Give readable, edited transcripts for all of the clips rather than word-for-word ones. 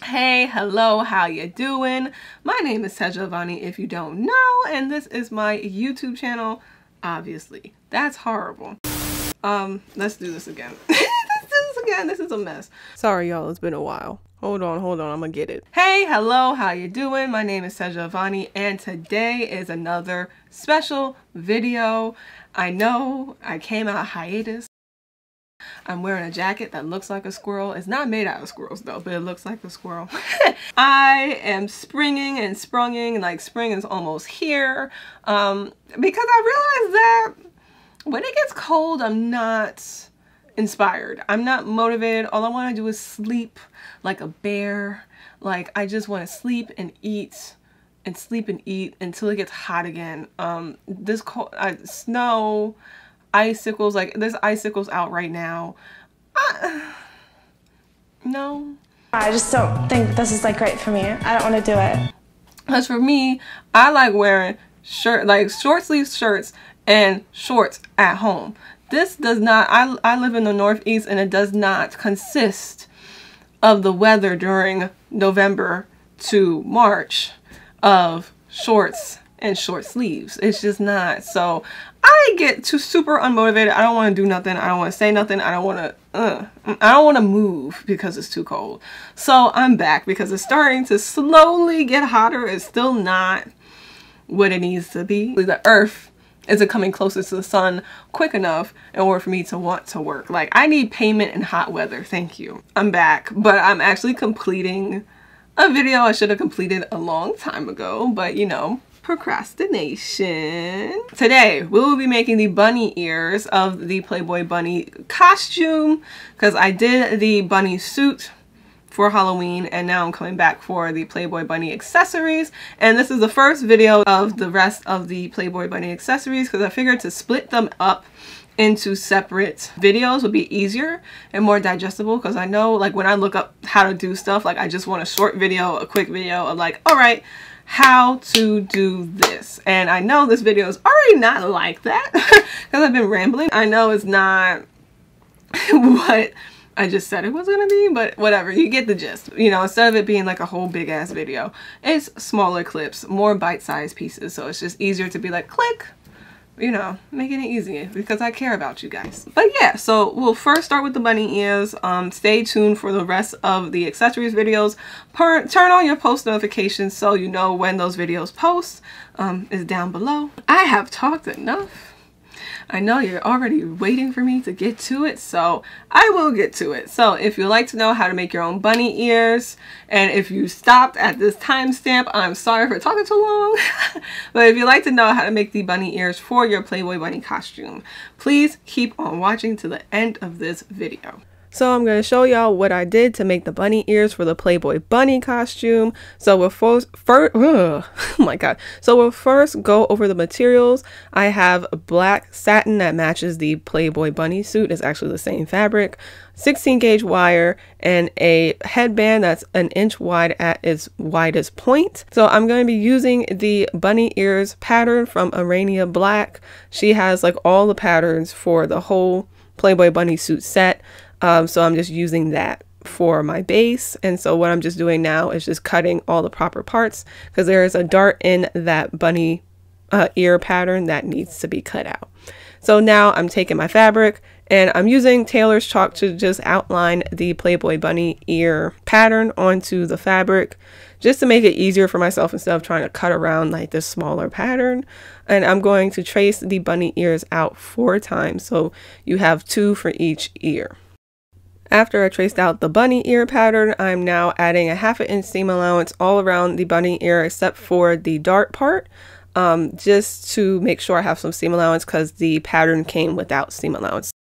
Hey, hello, how you doing? My name is Tehja if you don't know, and this is my YouTube channel. Obviously, that's horrible. Let's do this again. This is a mess. Sorry, y'all, it's been a while. Hold on, I'm gonna get it. Hey, hello, how you doing? My name is Tehja, and today is another special video. I know I came out hiatus. I'm wearing a jacket that looks like a squirrel. It's not made out of squirrels though, but it looks like a squirrel. I am springing and sprunging, like spring is almost here. Because I realized that when it gets cold, I'm not inspired. I'm not motivated. All I want to do is sleep like a bear. Like I just want to sleep and eat and sleep and eat until it gets hot again. This cold, snow, icicles, like there's icicles out right now. No. I just don't think this is like great for me. I don't want to do it. As for me, I like wearing like short sleeve shirts and shorts at home. This does not, I live in the Northeast and it does not consist of the weather during November to March of shorts and short sleeves. It's just not. So I get too super unmotivated. I don't want to do nothing. I don't want to say nothing. I don't want to move because it's too cold. So I'm back because it's starting to slowly get hotter. It's still not what it needs to be. The earth isn't coming closer to the sun quick enough in order for me to want to work. Like I need payment in hot weather. Thank you. I'm back, but I'm actually completing a video I should have completed a long time ago, but you know, procrastination. Today we will be making the bunny ears of the Playboy bunny costume because I did the bunny suit for Halloween and now I'm coming back for the Playboy bunny accessories, and this is the first video of the rest of the Playboy bunny accessories because I figured to split them up into separate videos would be easier and more digestible, because I know like when I look up how to do stuff, like I just want a short video, a quick video of like, all right, how to do this. And I know this video is already not like that because I've been rambling. I know it's not what I just said it was gonna be, but whatever, you get the gist. You know, instead of it being like a whole big ass video, it's smaller clips, more bite-sized pieces, so it's just easier to be like click, you know, making it easy because I care about you guys. But yeah, so we'll first start with the bunny ears. Stay tuned for the rest of the accessories videos. Turn on your post notifications so you know when those videos post. Is down below. I have talked enough. I know you're already waiting for me to get to it, so I will get to it. So if you'd like to know how to make your own bunny ears, and if you stopped at this timestamp, I'm sorry for talking too long. But if you'd like to know how to make the bunny ears for your Playboy bunny costume, please keep on watching to the end of this video. So I'm going to show y'all what I did to make the bunny ears for the Playboy bunny costume. So we'll we'll first go over the materials. I have black satin that matches the Playboy bunny suit. It's actually the same fabric, 16 gauge wire, and a headband that's an inch wide at its widest point. So I'm going to be using the bunny ears pattern from Ariah Black. She has like all the patterns for the whole Playboy bunny suit set. So I'm just using that for my base, and so what I'm just doing now is just cutting all the proper parts because there is a dart in that bunny ear pattern that needs to be cut out. So now I'm taking my fabric and I'm using tailor's chalk to just outline the Playboy bunny ear pattern onto the fabric just to make it easier for myself instead of trying to cut around like this smaller pattern. And I'm going to trace the bunny ears out 4 times, so you have 2 for each ear. After I traced out the bunny ear pattern, I'm now adding a 1/2 inch seam allowance all around the bunny ear except for the dart part, just to make sure I have some seam allowance because the pattern came without seam allowance.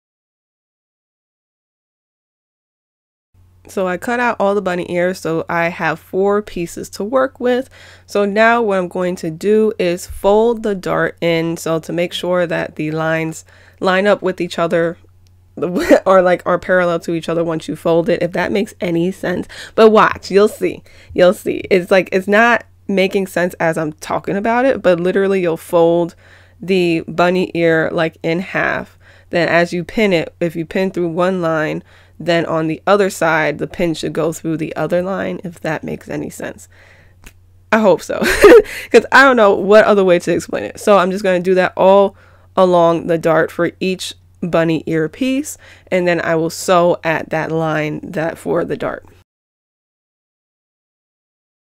So I cut out all the bunny ears, so I have 4 pieces to work with. So now what I'm going to do is fold the dart in, so to make sure that the lines line up with each other or like are parallel to each other once you fold it, if that makes any sense. But watch, you'll see. It's like, it's not making sense as I'm talking about it, but literally you'll fold the bunny ear like in half. Then as you pin it, if you pin through one line, then on the other side, the pin should go through the other line, if that makes any sense. I hope so, because I don't know what other way to explain it. So I'm just going to do that all along the dart for each bunny ear piece, and then I will sew at that line that for the dart.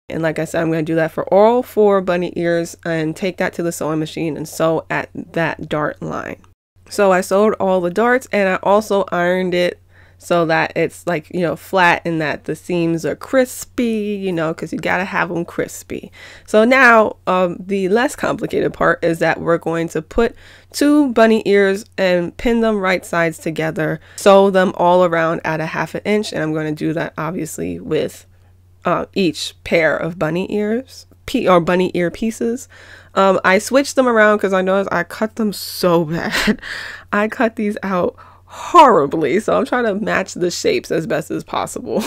And like I said, I'm going to do that for all 4 bunny ears and take that to the sewing machine and sew at that dart line. So I sewed all the darts, and I also ironed it so that it's like, you know, flat and that the seams are crispy, you know, because you got to have them crispy. So now the less complicated part is that we're going to put 2 bunny ears and pin them right sides together, sew them all around at a 1/2 inch. And I'm going to do that obviously with each pair of bunny ears or bunny ear pieces. I switched them around because I noticed I cut them so bad. I cut these out horribly, so I'm trying to match the shapes as best as possible.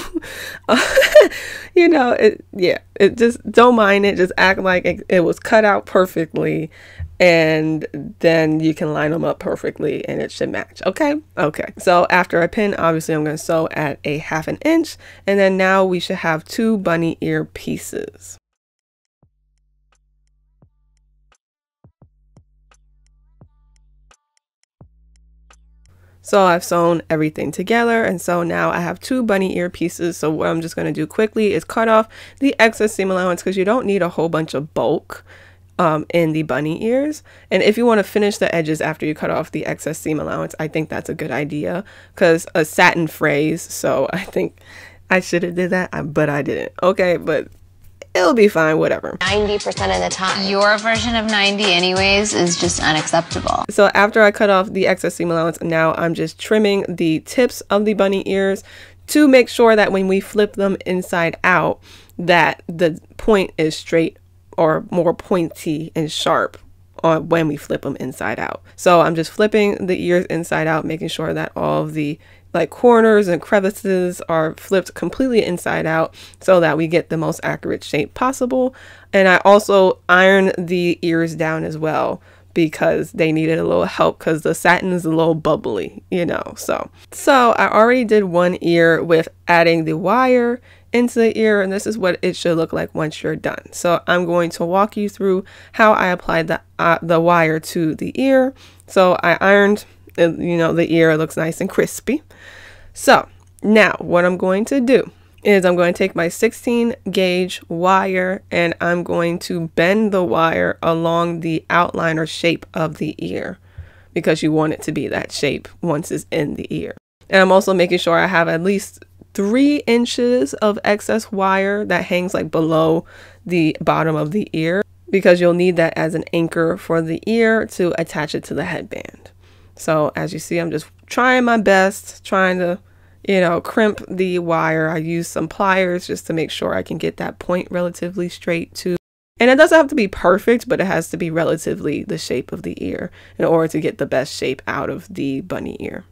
You know, it just, don't mind it, just act like it was cut out perfectly, and then you can line them up perfectly and it should match. Okay, so after I pin, obviously I'm going to sew at a 1/2 inch, and then now we should have 2 bunny ear pieces. So I've sewn everything together, and so now I have 2 bunny ear pieces. So what I'm just going to do quickly is cut off the excess seam allowance, because you don't need a whole bunch of bulk in the bunny ears. And if you want to finish the edges after you cut off the excess seam allowance, I think that's a good idea, because a satin phrase, so I think I should have did that, but I didn't. Okay, but it'll be fine, whatever. 90% of the time. Your version of 90 anyways is just unacceptable. So after I cut off the excess seam allowance, now I'm just trimming the tips of the bunny ears to make sure that when we flip them inside out, that the point is straight or more pointy and sharp on when we flip them inside out. So I'm just flipping the ears inside out, making sure that all of the like corners and crevices are flipped completely inside out so that we get the most accurate shape possible. And I also iron the ears down as well, because they needed a little help because the satin is a little bubbly, you know. So I already did one ear with adding the wire into the ear, and this is what it should look like once you're done. So I'm going to walk you through how I applied the wire to the ear. So I ironed, you know, the ear looks nice and crispy. So now what I'm going to do is I'm going to take my 16 gauge wire and I'm going to bend the wire along the outline or shape of the ear, because you want it to be that shape once it's in the ear. And I'm also making sure I have at least 3 inches of excess wire that hangs like below the bottom of the ear, because you'll need that as an anchor for the ear to attach it to the headband. So as you see, I'm just trying my best, trying to, you know, crimp the wire. I use some pliers just to make sure I can get that point relatively straight too. And it doesn't have to be perfect, but it has to be relatively the shape of the ear in order to get the best shape out of the bunny ear.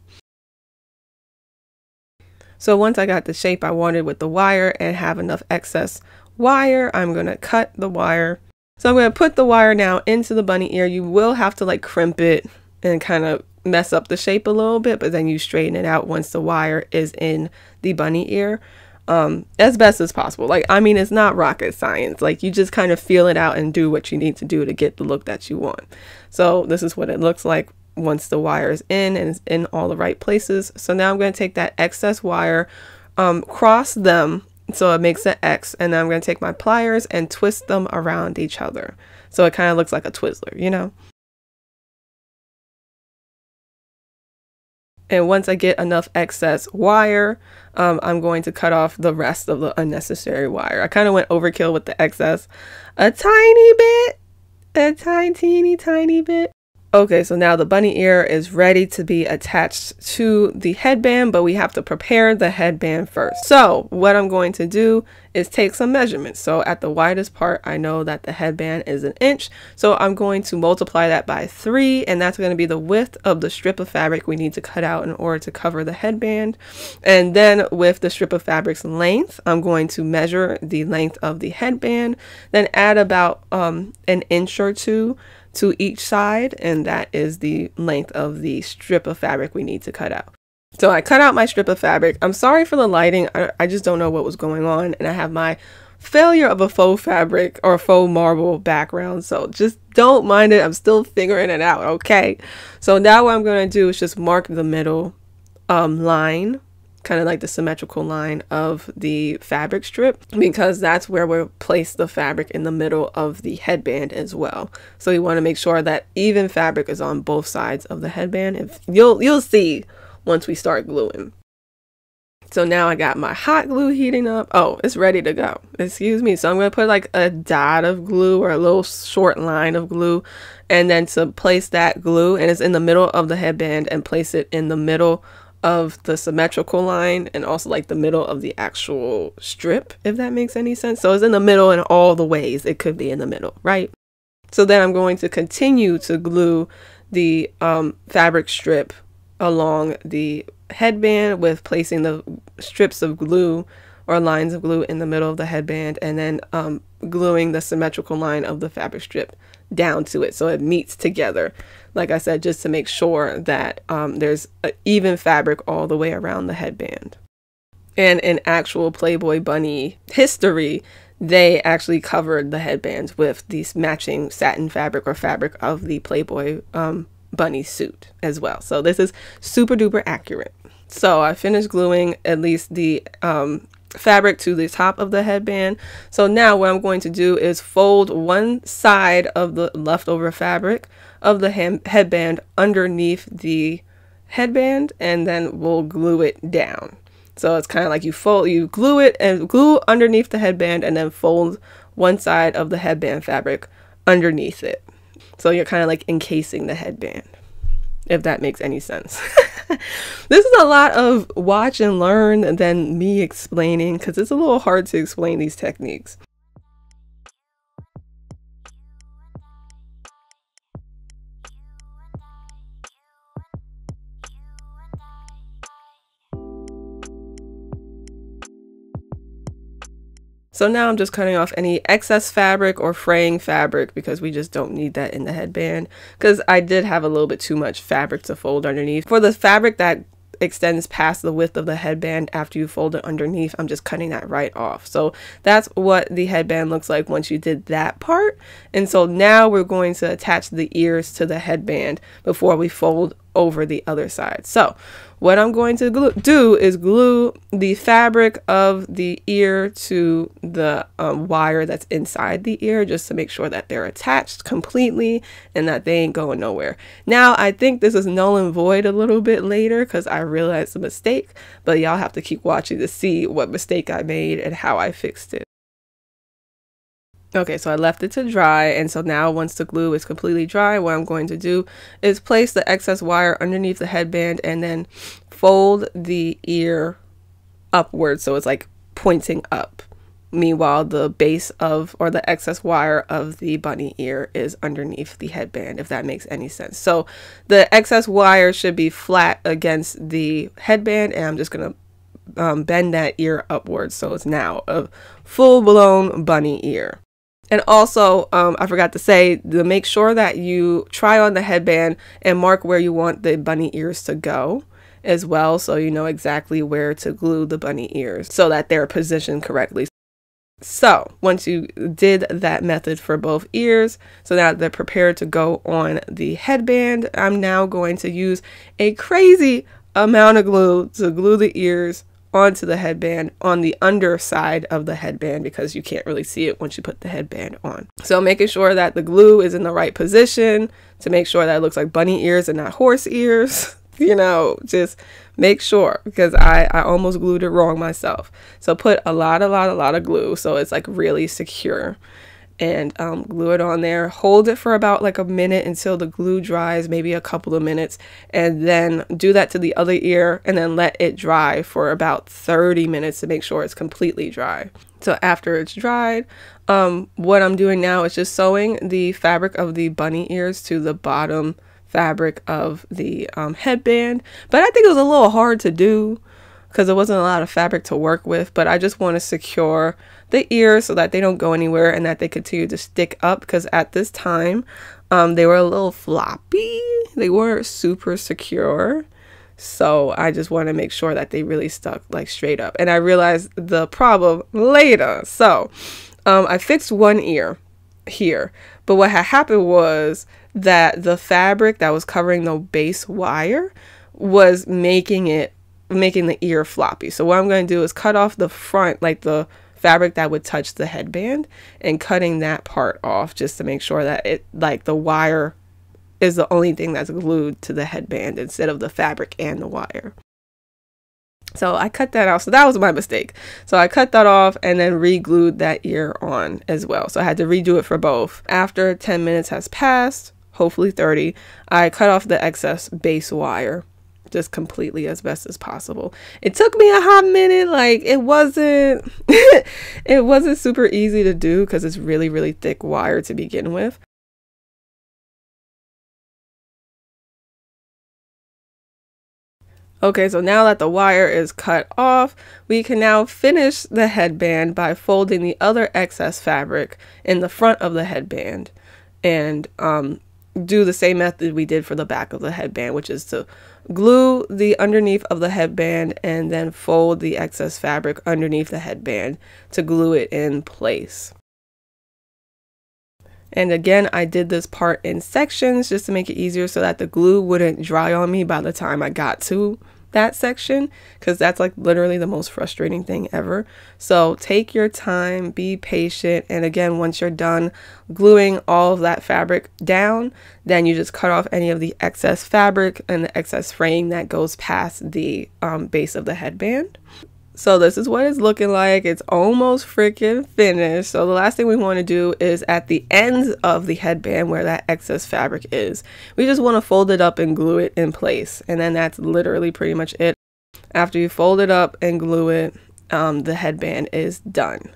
So once I got the shape I wanted with the wire and have enough excess wire, I'm going to cut the wire. So I'm going to put the wire now into the bunny ear. You will have to like crimp it and kind of mess up the shape a little bit, but then you straighten it out once the wire is in the bunny ear as best as possible. Like, I mean, it's not rocket science. Like, you just kind of feel it out and do what you need to do to get the look that you want. So this is what it looks like once the wire is in and it's in all the right places. So now I'm going to take that excess wire, cross them so it makes an X, and then I'm going to take my pliers and twist them around each other so it kind of looks like a Twizzler, you know. And once I get enough excess wire, I'm going to cut off the rest of the unnecessary wire. I kind of went overkill with the excess a tiny bit, a tiny bit. Okay, so now the bunny ear is ready to be attached to the headband, but we have to prepare the headband first. So what I'm going to do is take some measurements. So at the widest part, I know that the headband is 1 inch. So I'm going to multiply that by 3, and that's going to be the width of the strip of fabric we need to cut out in order to cover the headband. And then with the strip of fabric's length, I'm going to measure the length of the headband, then add about 1 inch or 2 to each side, and that is the length of the strip of fabric we need to cut out. So I cut out my strip of fabric. I'm sorry for the lighting. I just don't know what was going on. And I have my failure of a faux fabric or faux marble background. So just don't mind it. I'm still figuring it out. Okay. So now what I'm going to do is just mark the middle line, kind of like the symmetrical line of the fabric strip, because that's where we'll place the fabric in the middle of the headband as well. So you want to make sure that even fabric is on both sides of the headband. If you'll see once we start gluing. So now I got my hot glue heating up. Oh, it's ready to go. Excuse me. So I'm going to put like a dot of glue or a little short line of glue, and then to place that glue, and it's in the middle of the headband, and place it in the middle of the symmetrical line and also like the middle of the actual strip, if that makes any sense. So it's in the middle in all the ways it could be in the middle, right? So then I'm going to continue to glue the fabric strip along the headband with placing the strips of glue or lines of glue in the middle of the headband, and then gluing the symmetrical line of the fabric strip down to it so it meets together, like I said, just to make sure that there's even fabric all the way around the headband. And in actual Playboy bunny history, they actually covered the headbands with these matching satin fabric or fabric of the Playboy bunny suit as well. So this is super duper accurate. So I finished gluing at least the fabric to the top of the headband. So now what I'm going to do is fold one side of the leftover fabric of the headband underneath the headband, and then we'll glue it down. So it's kind of like you glue it and glue underneath the headband, and then fold one side of the headband fabric underneath it. So you're kind of like encasing the headband, if that makes any sense. This is a lot of watch and learn than me explaining, because it's a little hard to explain these techniques. So now I'm just cutting off any excess fabric or fraying fabric, because we just don't need that in the headband, because I did have a little bit too much fabric to fold underneath. For the fabric that extends past the width of the headband after you fold it underneath, I'm just cutting that right off. So that's what the headband looks like once you did that part. And so now we're going to attach the ears to the headband before we fold over the other side. So what I'm going to do is glue the fabric of the ear to the wire that's inside the ear, just to make sure that they're attached completely and that they ain't going nowhere. Now I think this is null and void a little bit later, because I realized a mistake, but y'all have to keep watching to see what mistake I made and how I fixed it. Okay, so I left it to dry, and so now once the glue is completely dry, what I'm going to do is place the excess wire underneath the headband and then fold the ear upwards so it's like pointing up. Meanwhile, the base of, or the excess wire of the bunny ear is underneath the headband, if that makes any sense. So the excess wire should be flat against the headband, and I'm just going to bend that ear upwards so it's now a full-blown bunny ear. And also, I forgot to say, to make sure that you try on the headband and mark where you want the bunny ears to go as well, so you know exactly where to glue the bunny ears so that they're positioned correctly. So once you did that method for both ears, so now they're prepared to go on the headband, I'm now going to use a crazy amount of glue to glue the ears onto the headband on the underside of the headband, because you can't really see it once you put the headband on. So making sure that the glue is in the right position to make sure that it looks like bunny ears and not horse ears. You know, just make sure, because I almost glued it wrong myself. So put a lot of glue so it's like really secure, and glue it on there. Hold it for about like a minute until the glue dries, maybe a couple of minutes, and then do that to the other ear, and then let it dry for about 30 minutes to make sure it's completely dry. So after it's dried, what I'm doing now is just sewing the fabric of the bunny ears to the bottom fabric of the headband. But I think it was a little hard to do because there wasn't a lot of fabric to work with, but I just want to secure the ears so that they don't go anywhere and that they continue to stick up, because at this time they were a little floppy. They weren't super secure. So I just want to make sure that they really stuck like straight up. And I realized the problem later. So I fixed one ear here, but what had happened was that the fabric that was covering the base wire was making the ear floppy. So what I'm going to do is cut off the front, like the fabric that would touch the headband, and cutting that part off just to make sure that it, like, the wire is the only thing that's glued to the headband instead of the fabric and the wire. So I cut that off. So that was my mistake. So I cut that off and then re-glued that ear on as well. So I had to redo it for both. After 10 minutes has passed, hopefully 30, I cut off the excess base wire just completely as best as possible. It took me a hot minute. Like, it wasn't it wasn't super easy to do because it's really, really thick wire to begin with. Okay, so now that the wire is cut off, we can now finish the headband by folding the other excess fabric in the front of the headband and do the same method we did for the back of the headband, which is to glue the underneath of the headband and then fold the excess fabric underneath the headband to glue it in place. And again, I did this part in sections just to make it easier so that the glue wouldn't dry on me by the time I got to that section, because that's like literally the most frustrating thing ever. So take your time, be patient, and again, once you're done gluing all of that fabric down, then you just cut off any of the excess fabric and the excess fraying that goes past the base of the headband. So this is what it's looking like. It's almost freaking finished. So the last thing we want to do is at the ends of the headband where that excess fabric is, we just want to fold it up and glue it in place. And then that's literally pretty much it. After you fold it up and glue it, the headband is done.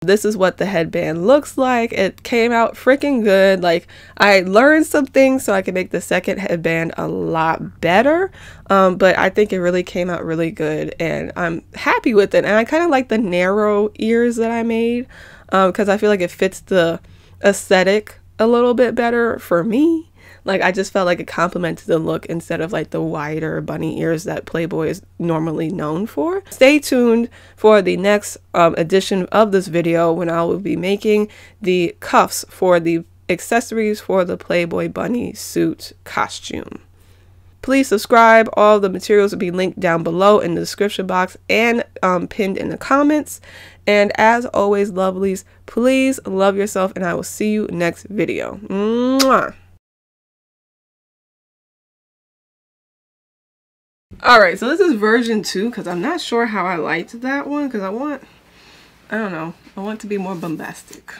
This is what the headband looks like. It came out freaking good. Like, I learned some things so I can make the second headband a lot better. But I think it really came out really good and I'm happy with it. And I kind of like the narrow ears that I made because I feel like it fits the aesthetic a little bit better for me. Like, I just felt like it complemented the look instead of like the wider bunny ears that Playboy is normally known for. Stay tuned for the next edition of this video when I will be making the cuffs for the accessories for the Playboy bunny suit costume. Please subscribe. All the materials will be linked down below in the description box and pinned in the comments. And as always, lovelies, please love yourself and I will see you next video. Mwah! Alright, so this is version 2 because I'm not sure how I liked that one because I want, I don't know, I want it to be more bombastic.